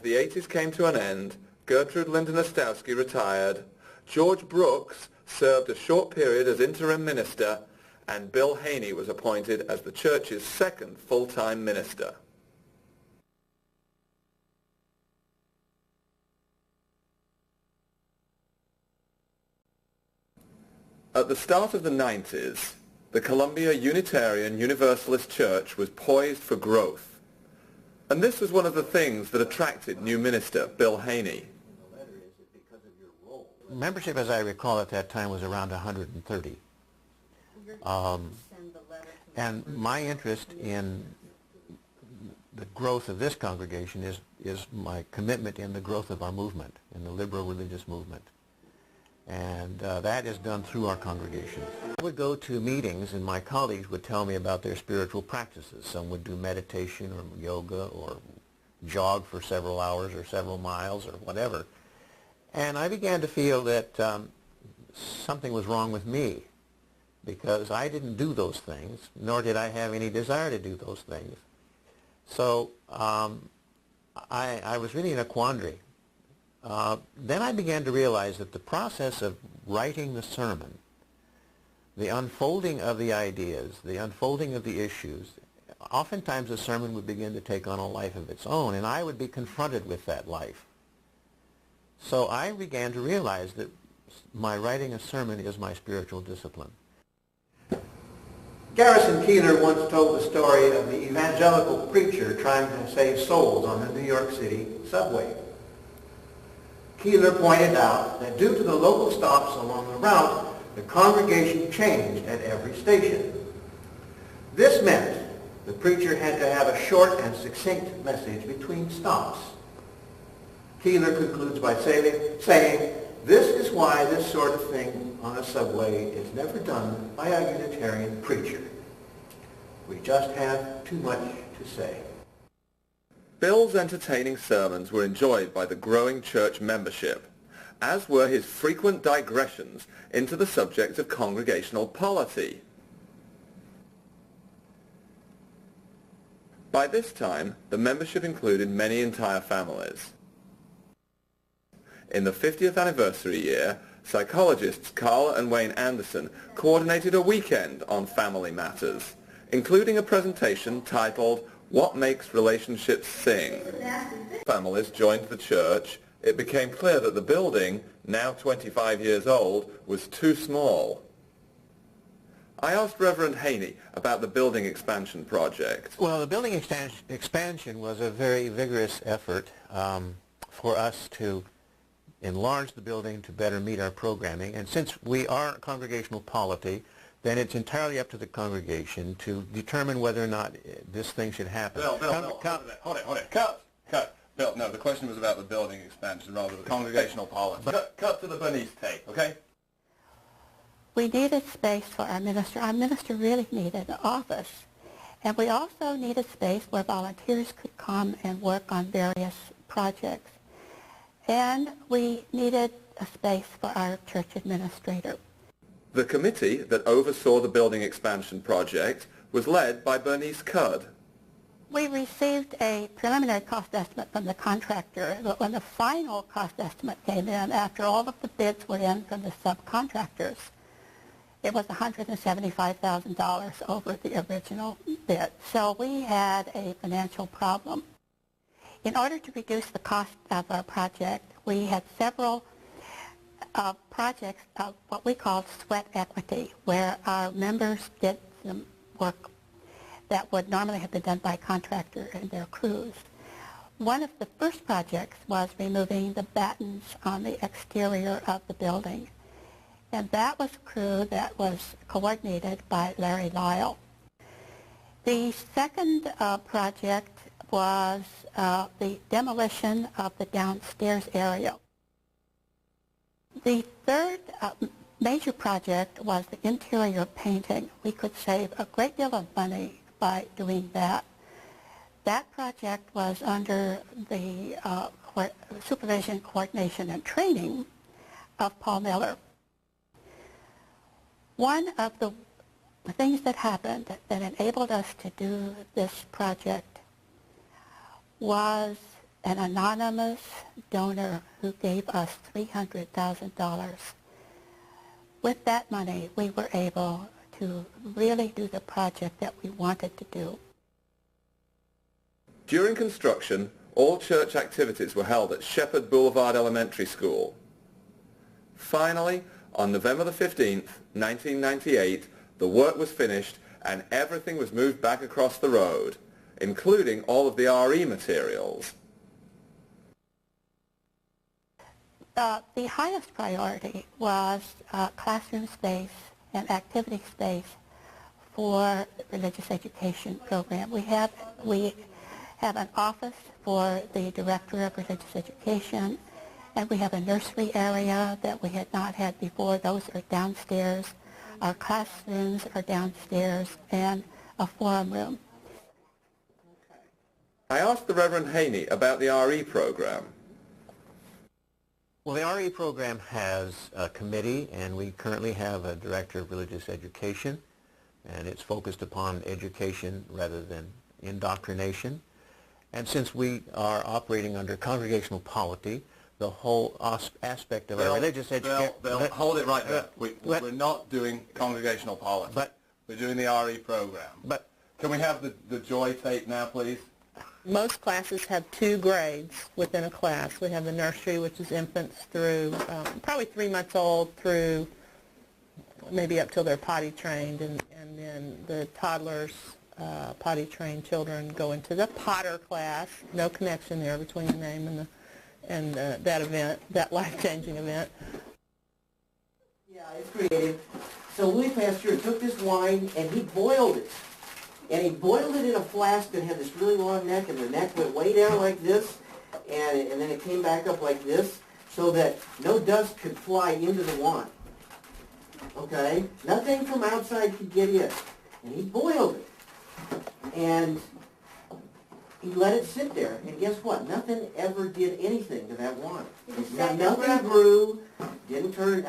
The 80s came to an end, Gertrude Linder-Nastowski retired, George Brooks served a short period as interim minister, and Bill Haney was appointed as the church's second full-time minister. At the start of the 90s, the Columbia Unitarian Universalist Church was poised for growth. And this was one of the things that attracted new minister Bill Haney. Membership, as I recall at that time, was around 130. And my interest in the growth of this congregation is my commitment in the growth of our movement, in the liberal religious movement. And that is done through our congregation. I would go to meetings and my colleagues would tell me about their spiritual practices. Some would do meditation or yoga or jog for several hours or several miles or whatever. And I began to feel that something was wrong with me because I didn't do those things, nor did I have any desire to do those things. So I was really in a quandary. Then I began to realize that the process of writing the sermon, the unfolding of the ideas, the unfolding of the issues, oftentimes the sermon would begin to take on a life of its own, and I would be confronted with that life. So I began to realize that my writing a sermon is my spiritual discipline. Garrison Keillor once told the story of the evangelical preacher trying to save souls on the New York City subway. Keillor pointed out that due to the local stops along the route, the congregation changed at every station. This meant the preacher had to have a short and succinct message between stops. Keillor concludes by saying, this is why this sort of thing on a subway is never done by a Unitarian preacher. We just have too much to say. Bill's entertaining sermons were enjoyed by the growing church membership, as were his frequent digressions into the subject of congregational polity. By this time, the membership included many entire families. In the 50th anniversary year, psychologists Carl and Wayne Anderson coordinated a weekend on family matters, including a presentation titled What Makes Relationships Sing. Families joined the church. It became clear that the building, now 25 years old, was too small. I asked Reverend Haney about the building expansion project. Well, the building expansion was a very vigorous effort for us to enlarge the building to better meet our programming. And since we are congregational polity, then it's entirely up to the congregation to determine whether or not this thing should happen. Bill, hold it. Cut. Bill, no, the question was about the building expansion rather than congregational polity. Cut to the Bernice tape, okay? We needed space for our minister. Our minister really needed an office. And we also needed space where volunteers could come and work on various projects. And we needed a space for our church administrator. The committee that oversaw the building expansion project was led by Bernice Cudd. We received a preliminary cost estimate from the contractor, but when the final cost estimate came in, after all of the bids were in from the subcontractors, it was $175,000 over the original bid. So we had a financial problem. In order to reduce the cost of our project, we had several projects of what we called sweat equity, where our members did some work that would normally have been done by a contractor and their crews. One of the first projects was removing the battens on the exterior of the building. And that was a crew that was coordinated by Larry Lyle. The second project was the demolition of the downstairs area. The third major project was the interior painting. We could save a great deal of money by doing that. That project was under the supervision, coordination, and training of Paul Miller. One of the things that happened that enabled us to do this project was an anonymous donor who gave us $300,000. With that money, we were able to really do the project that we wanted to do. During construction, all church activities were held at Shepherd Boulevard Elementary School. Finally, on November the 15th, 1998, the work was finished and everything was moved back across the road, including all of the RE materials. The highest priority was classroom space and activity space for the religious education program. We have an office for the director of religious education, and we have a nursery area that we had not had before. Those are downstairs. Our classrooms are downstairs, and a forum room. I asked the Reverend Haney about the RE program. Well, the RE program has a committee, and we currently have a director of religious education, and it's focused upon education rather than indoctrination. And since we are operating under congregational polity, the whole aspect of our religious education... Bill, hold it right there. We're not doing congregational polity. We're doing the RE program. But can we have the joy tape now, please? Most classes have 2 grades within a class. We have the nursery, which is infants through probably 3 months old through maybe up till they're potty trained, and then the toddlers, potty trained children go into the Potter class. No connection there between the name and that event, that life-changing event. Yeah, it's creative. So Louis Pasteur took this wine and he boiled it. And he boiled it in a flask that had this really long neck, and the neck went way down like this, and then it came back up like this, so that no dust could fly into the wine. Okay? Nothing from outside could get in. And he boiled it. And he let it sit there. And guess what? Nothing ever did anything to that wine. Nothing grew, didn't turn,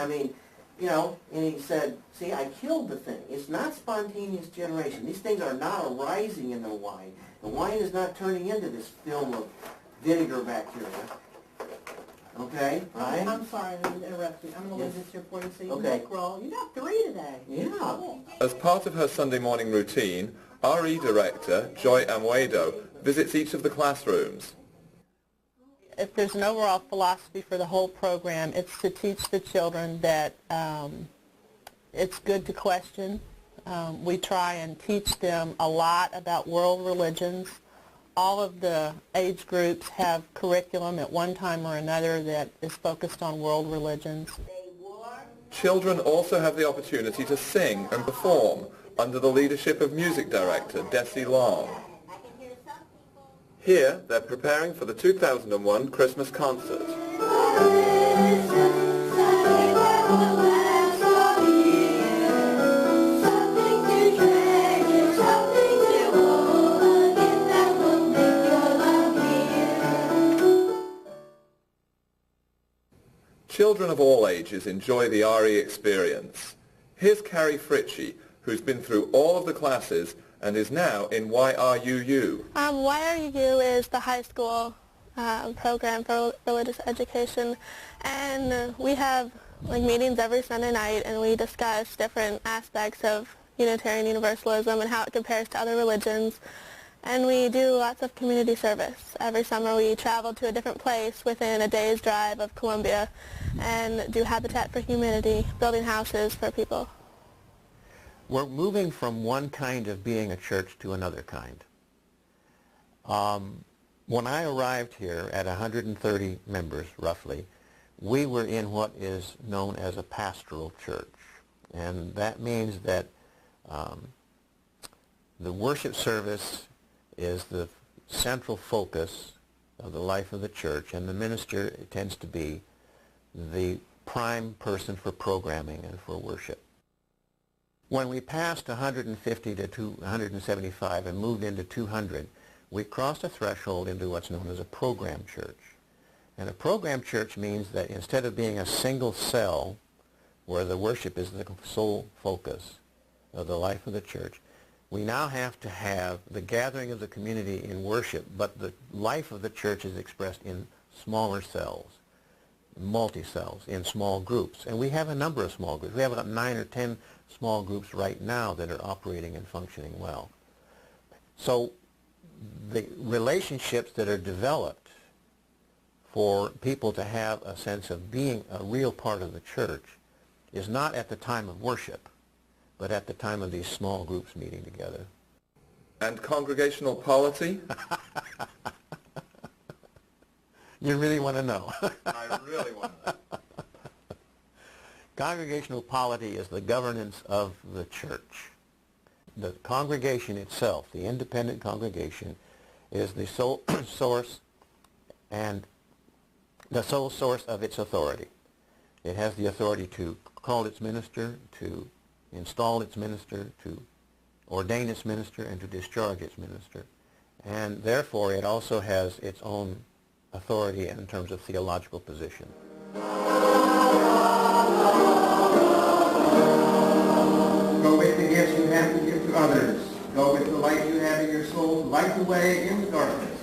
you know, and he said, see, I killed the thing. It's not spontaneous generation. These things are not arising in the wine. The wine is not turning into this film of vinegar bacteria. Okay, right? I'm sorry to interrupt you. I'm going to leave this here for you so you Okay. can roll. You got 3 today. Yeah. As part of her Sunday morning routine, RE Director Joy Amuedo visits each of the classrooms. If there's an overall philosophy for the whole program, it's to teach the children that it's good to question. We try and teach them a lot about world religions. All of the age groups have curriculum at one time or another that is focused on world religions. Children also have the opportunity to sing and perform under the leadership of music director Desi Long. Here, they're preparing for the 2001 Christmas concert. Children of all ages enjoy the RE experience. Here's Carrie Fritchie, who's been through all of the classes and is now in YRUU. YRUU is the high school program for religious education, and we have meetings every Sunday night, and we discuss different aspects of Unitarian Universalism and how it compares to other religions. And we do lots of community service. Every summer we travel to a different place within a day's drive of Columbia and do Habitat for Humanity, building houses for people. we're moving from one kind of being a church to another kind. When I arrived here at 130 members, roughly, we were in what is known as a pastoral church. And that means that the worship service is the central focus of the life of the church, and the minister tends to be the prime person for programming and for worship. When we passed 150 to 175 and moved into 200, we crossed a threshold into what's known as a program church. And a program church means that instead of being a single cell where the worship is the sole focus of the life of the church, We now have to have the gathering of the community in worship, but the life of the church is expressed in smaller cells, multi-cells, in small groups. And we have a number of small groups. We have about 9 or 10 small groups right now that are operating and functioning well. So the relationships that are developed for people to have a sense of being a real part of the church is not at the time of worship, but at the time of these small groups meeting together. And congregational polity? You really want to know? I really want to know. Congregational polity is the governance of the church. The congregation itself, the independent congregation, is the sole source and the sole source of its authority. It has the authority to call its minister, to install its minister, to ordain its minister, and to discharge its minister. And therefore, it also has its own authority in terms of theological position. Go with the gifts you have to give to others. Go with the light you have in your soul to light the way in the darkness.